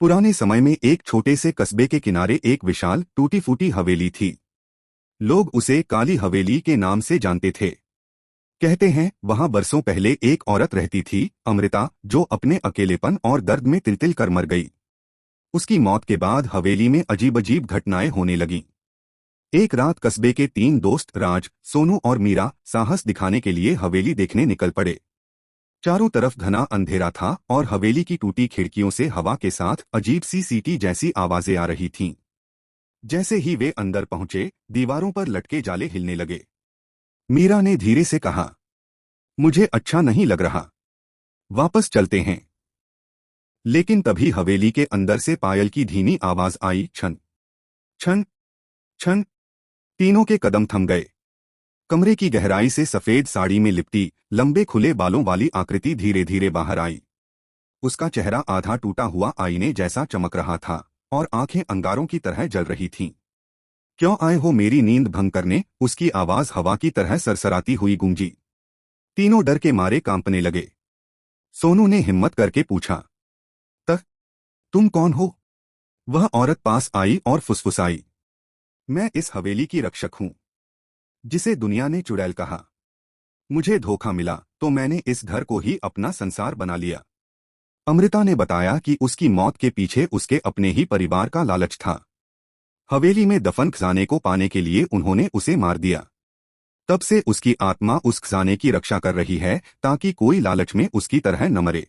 पुराने समय में एक छोटे से कस्बे के किनारे एक विशाल टूटी फूटी हवेली थी। लोग उसे काली हवेली के नाम से जानते थे। कहते हैं वहां बरसों पहले एक औरत रहती थी, अमृता, जो अपने अकेलेपन और दर्द में तिल तिल कर मर गई। उसकी मौत के बाद हवेली में अजीब अजीब घटनाएं होने लगीं। एक रात कस्बे के 3 दोस्त राज, सोनू और मीरा साहस दिखाने के लिए हवेली देखने निकल पड़े। चारों तरफ घना अंधेरा था और हवेली की टूटी खिड़कियों से हवा के साथ अजीब सी सीटी जैसी आवाजें आ रही थीं। जैसे ही वे अंदर पहुंचे, दीवारों पर लटके जाले हिलने लगे। मीरा ने धीरे से कहा, मुझे अच्छा नहीं लग रहा, वापस चलते हैं। लेकिन तभी हवेली के अंदर से पायल की धीमी आवाज आई, छन छन छन। तीनों के कदम थम गए। कमरे की गहराई से सफेद साड़ी में लिपटी, लंबे खुले बालों वाली आकृति धीरे धीरे बाहर आई। उसका चेहरा आधा टूटा हुआ आईने जैसा चमक रहा था और आंखें अंगारों की तरह जल रही थीं। क्यों आए हो मेरी नींद भंग करने? उसकी आवाज हवा की तरह सरसराती हुई गूंजी। तीनों डर के मारे कांपने लगे। सोनू ने हिम्मत करके पूछा, तक तुम कौन हो? वह औरत पास आई और फुसफुसाई, मैं इस हवेली की रक्षक हूं, जिसे दुनिया ने चुड़ैल कहा। मुझे धोखा मिला तो मैंने इस घर को ही अपना संसार बना लिया। अमृता ने बताया कि उसकी मौत के पीछे उसके अपने ही परिवार का लालच था। हवेली में दफन खजाने को पाने के लिए उन्होंने उसे मार दिया। तब से उसकी आत्मा उस खजाने की रक्षा कर रही है, ताकि कोई लालच में उसकी तरह न मरे।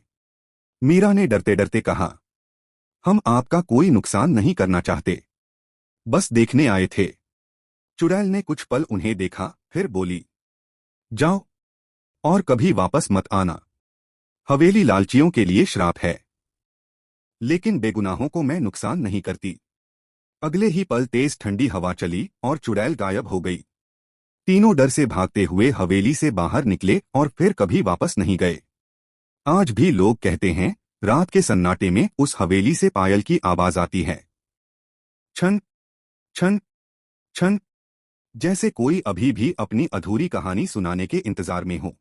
मीरा ने डरते डरते कहा, हम आपका कोई नुकसान नहीं करना चाहते, बस देखने आए थे। चुड़ैल ने कुछ पल उन्हें देखा, फिर बोली, जाओ और कभी वापस मत आना। हवेली लालचियों के लिए श्राप है, लेकिन बेगुनाहों को मैं नुकसान नहीं करती। अगले ही पल तेज ठंडी हवा चली और चुड़ैल गायब हो गई। तीनों डर से भागते हुए हवेली से बाहर निकले और फिर कभी वापस नहीं गए। आज भी लोग कहते हैं, रात के सन्नाटे में उस हवेली से पायल की आवाज आती है, छन छन छन, जैसे कोई अभी भी अपनी अधूरी कहानी सुनाने के इंतजार में हो।